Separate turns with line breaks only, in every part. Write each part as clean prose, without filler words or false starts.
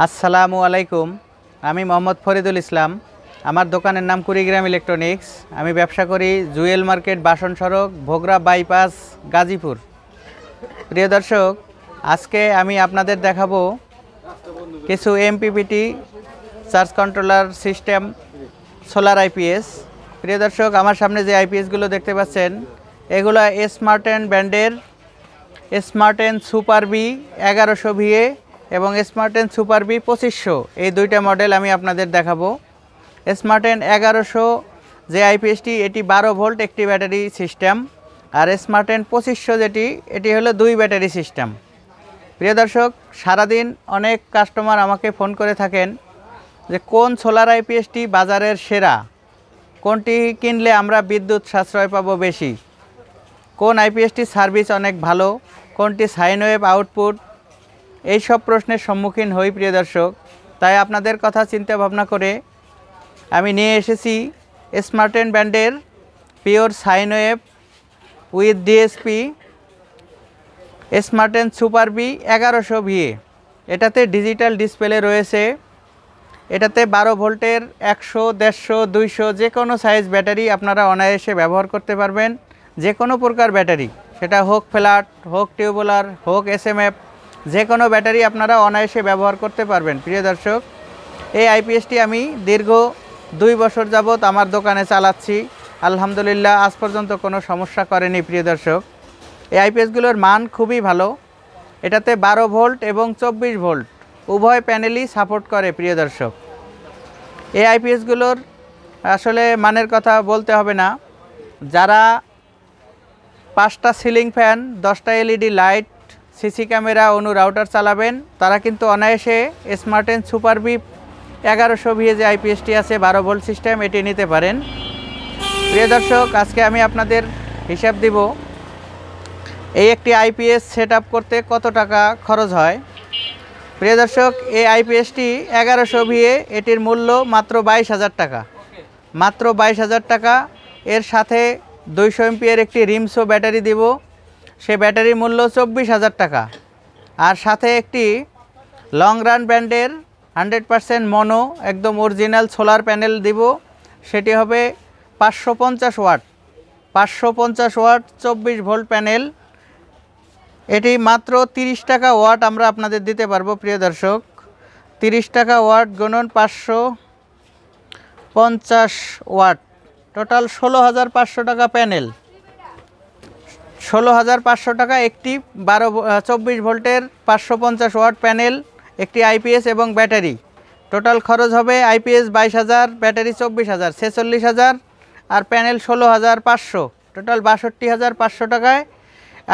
আসসালামু আলাইকুম। আমি মোহাম্মদ ফরিদুল ইসলাম। আমার দোকানের নাম কুড়িগ্রাম ইলেকট্রনিক্স। আমি ব্যবসা করি জুয়েল মার্কেট, বাসন সড়ক, ভোগড়া বাইপাস, গাজীপুর। প্রিয় দর্শক, আজকে আমি আপনাদের দেখাবো কিছু MPPT charge controller system solar IPS. প্রিয় দর্শক, আমার সামনে যে আইপিএসগুলো দেখতে পাচ্ছেন এগুলো স্মার্টেন ব্র্যান্ডের স্মার্টেন সুপার বি 1100 ভিএ এবং স্মার্টেন সুপার বি 2500, এই দুইটা মডেল আমি আপনাদের দেখাবো। স্মার্টেন 1100 যে আইপিএসটি, এটি 12 ভোল্ট একটি ব্যাটারি সিস্টেম, আর স্মার্টেন 2500 এটি হলো 2 ব্যাটারি সিস্টেম। প্রিয় দর্শক, সারাদিন অনেক কাস্টমার আমাকে ফোন করে থাকেন যে কোন সোলার আইপিএসটি বাজারের সেরা, কোনটি কিনলে আমরা বিদ্যুৎ সাশ্রয় পাবো বেশি, কোন আইপিএসটির সার্ভিস অনেক ভালো, কোনটি সাইন ওয়েভ আউটপুট, এই সব প্রশ্নের সম্মুখীন হই। প্রিয় দর্শক, তাই আপনাদের কথা চিন্তা ভাবনা করে আমি নিয়ে এসেছি স্মার্টেন ব্র্যান্ডের pure sine wave with DSP Smarten super B 1100 VA. এটাতে ডিজিটাল ডিসপ্লে রয়েছে। এটাতে 12 ভোল্টের 100, 150, 200 যে কোনো সাইজ ব্যাটারি আপনারা অনায়াসে ব্যবহার করতে পারবেন। যে কোনো প্রকার ব্যাটারি, সেটা হোক ফ্ল্যাট, হোক টিউবুলার, হোক এসএমএফ, যে কোনো ব্যাটারি আপনারা অনায়াসে ব্যবহার করতে পারবেন। প্রিয় দর্শক, এই আইপিএসটি আমি দীর্ঘ 2 বছর যাবৎ আমার দোকানে চালাচ্ছি। আলহামদুলিল্লাহ, আজ পর্যন্ত কোনো সমস্যা করেনি। প্রিয় দর্শক, এই আইপিএসগুলোর মান খুবই ভালো। এটাতে 12 ভোল্ট এবং 24 ভোল্ট উভয় প্যানেলই সাপোর্ট করে। প্রিয় দর্শক, এই আইপিএসগুলোর আসলে মানের কথা বলতে হবে না। যারা 5টা সিলিং ফ্যান, 10টা এলইডি লাইট, সিসি ক্যামেরা, অনু রাউটার চালাবেন, তারা কিন্তু অনায়াসে স্মার্টেন সুপার বি 1100 ভিএ যে আইপিএসটি আছে 12 ভোল্ট সিস্টেম, এটি নিতে পারেন। প্রিয় দর্শক, আজকে আমি আপনাদের হিসাব দিব এই একটি আইপিএস সেট আপ করতে কত টাকা খরচ হয়। প্রিয় দর্শক, এই আইপিএসটি 1100 ভিএ, এটির মূল্য মাত্র 22,000 টাকা। মাত্র 22,000 টাকা। এর সাথে 200 এমপিএর একটি রিমসো ব্যাটারি দিব, সে ব্যাটারির মূল্য 24,000 টাকা। আর সাথে একটি লং রান ব্র্যান্ডের 100% মনো একদম অরিজিনাল সোলার প্যানেল দিব, সেটি হবে 550 ওয়াট। 550 ওয়াট 24 ভোল্ট প্যানেল, এটি মাত্র 30 টাকা ওয়াট আমরা আপনাদের দিতে পারবো। প্রিয় দর্শক, 30 টাকা ওয়াট গুণন 550 ওয়াট, টোটাল 16,500 টাকা প্যানেল। 16,500 টাকা একটি 24 ভোল্টের 550 ওয়াট প্যানেল, একটি আইপিএস এবং ব্যাটারি। টোটাল খরচ হবে আইপিএস 22,000, ব্যাটারি 24,000, 46,000, আর প্যানেল 16,500, টোটাল 62,500 টাকায়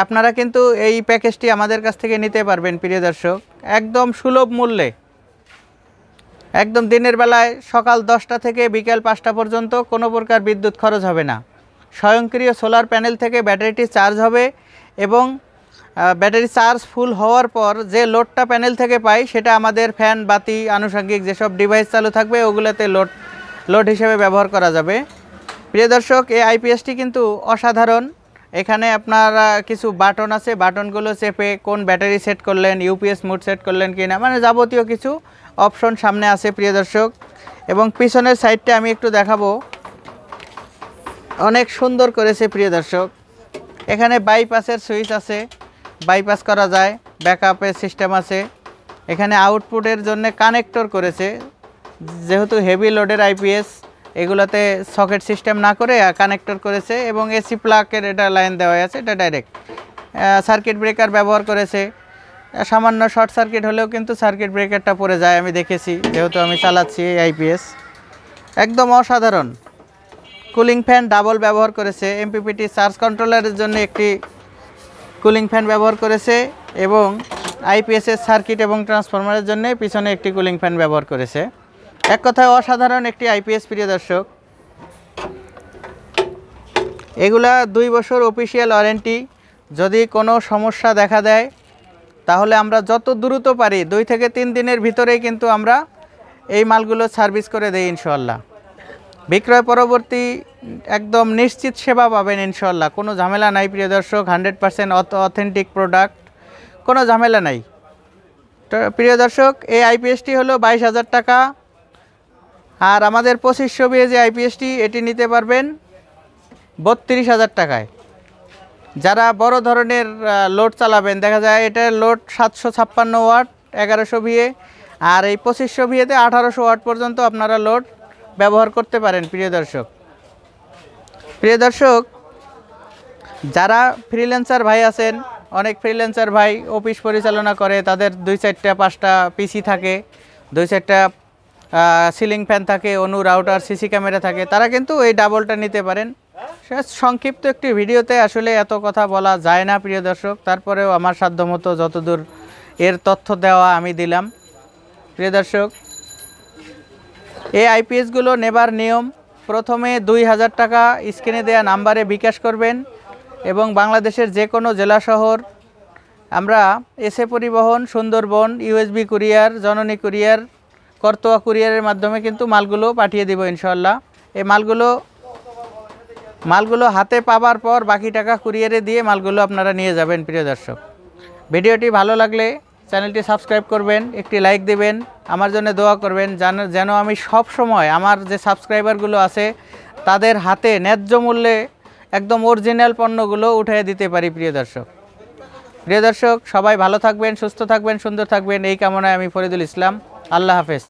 আপনারা কিন্তু এই প্যাকেজটি আমাদের কাছ থেকে নিতে পারবেন। প্রিয় দর্শক, একদম সুলভ মূল্যে, একদম দিনের বেলায় সকাল 10টা থেকে বিকেল 5টা পর্যন্ত কোনো প্রকার বিদ্যুৎ খরচ হবে না। স্বয়ংক্রিয় সোলার প্যানেল থেকে ব্যাটারিটি চার্জ হবে এবং ব্যাটারি চার্জ ফুল হওয়ার পর যে লোডটা প্যানেল থেকে পাই, সেটা আমাদের ফ্যান, বাতি, আনুষঙ্গিক যেসব ডিভাইস চালু থাকবে ওগুলোতে লোড হিসেবে ব্যবহার করা যাবে। প্রিয় দর্শক, এই আইপিএসটি কিন্তু অসাধারণ। এখানে আপনারা কিছু বাটন আছে, বাটনগুলো চেপে কোন ব্যাটারি সেট করলেন, ইউপিএস মোড সেট করলেন কিনা, মানে যাবতীয় কিছু অপশন সামনে আছে। প্রিয় দর্শক, এবং পিছনের সাইডটা আমি একটু দেখাবো, অনেক সুন্দর করেছে। প্রিয় দর্শক, এখানে বাইপাসের সুইচ আছে, বাইপাস করা যায়, ব্যাকআপের সিস্টেম আছে। এখানে আউটপুটের জন্য কানেক্টর করেছে, যেহেতু হেভি লোডের আইপিএস, এগুলোতে সকেট সিস্টেম না করে কানেক্টর করেছে, এবং এসি প্লাগের এটা লাইন দেওয়া আছে, এটা ডাইরেক্ট। সার্কিট ব্রেকার ব্যবহার করেছে, সামান্য শর্ট সার্কিট হলেও কিন্তু সার্কিট ব্রেকারটা পড়ে যায়, আমি দেখেছি, যেহেতু আমি চালাচ্ছি এই আইপিএস। একদম অসাধারণ। কুলিং ফ্যান ডাবল ব্যবহার করেছে, এমপিপিটি চার্জ কন্ট্রোলারের জন্য একটি কুলিং ফ্যান ব্যবহার করেছে, এবং আইপিএসের সার্কিট এবং ট্রান্সফরমারের জন্য পিছনে একটি কুলিং ফ্যান ব্যবহার করেছে। এক কথায় অসাধারণ একটি আইপিএস। প্রিয় দর্শক, এগুলা 2 বছর অফিসিয়াল ওয়ারেন্টি। যদি কোনো সমস্যা দেখা দেয় তাহলে আমরা যত দ্রুত পারি 2 থেকে 3 দিনের ভিতরেই কিন্তু আমরা এই মালগুলো সার্ভিস করে দেই ইনশাআল্লাহ। বিক্রয় পরবর্তী একদম নিশ্চিত সেবা পাবেন ইনশাআল্লাহ, কোনো ঝামেলা নাই। প্রিয় দর্শক, 100% অথেন্টিক প্রোডাক্ট, কোনো ঝামেলা নাই। তো প্রিয় দর্শক, এই আইপিএসটি হলো 22,000 টাকা। আর আমাদের 2500 বিয়ে যে আইপিএসটি, এটি নিতে পারবেন 32,000 টাকায়। যারা বড় ধরনের লোড চালাবেন, দেখা যায় এটার লোড 756 ওয়াট 1100 ভিএ, আর এই 2500 ভিএতে 1800 ওয়াট পর্যন্ত আপনারা লোড ব্যবহার করতে পারেন। প্রিয় দর্শক, যারা ফ্রিল্যান্সার ভাই আছেন, অনেক ফ্রিল্যান্সার ভাই অফিস পরিচালনা করে, তাদের 2-4-5টা পিসি থাকে, 2-4টা সিলিং ফ্যান থাকে, অনু রাউটার, সিসি ক্যামেরা থাকে, তারা কিন্তু এই ডাবলটা নিতে পারেন। সংক্ষিপ্ত একটি ভিডিওতে আসলে এত কথা বলা যায় না প্রিয় দর্শক, তারপরেও আমার সাধ্যমতো যতদূর এর তথ্য দেওয়া আমি দিলাম। প্রিয় দর্শক, এই আইপিএসগুলো নেবার নিয়ম, প্রথমে 2,000 টাকা স্ক্রিনে দেওয়া নাম্বারে বিকাশ করবেন এবং বাংলাদেশের যে কোনো জেলা শহর আমরা এসএ পরিবহন, সুন্দরবন, ইউএসবি কুরিয়ার, জননী কুরিয়ার, করতোয়া কুরিয়ারের মাধ্যমে কিন্তু মালগুলো পাঠিয়ে দিব ইনশাল্লাহ। এই মালগুলো হাতে পাবার পর বাকি টাকা কুরিয়ারে দিয়ে মালগুলো আপনারা নিয়ে যাবেন। প্রিয় দর্শক, ভিডিওটি ভালো লাগলে চ্যানেলটি সাবস্ক্রাইব করবেন, একটি লাইক দেবেন, আমার জন্য দোয়া করবেন যেন আমি সব সময় আমার যে সাবস্ক্রাইবারগুলো আছে তাদের হাতে ন্যায্য মূল্যে একদম অরিজিনাল পণ্যগুলো উঠিয়ে দিতে পারি। প্রিয় দর্শক, সবাই ভালো থাকবেন, সুস্থ থাকবেন, সুন্দর থাকবেন, এই কামনায় আমি ফরিদুল ইসলাম। আল্লাহ হাফেজ।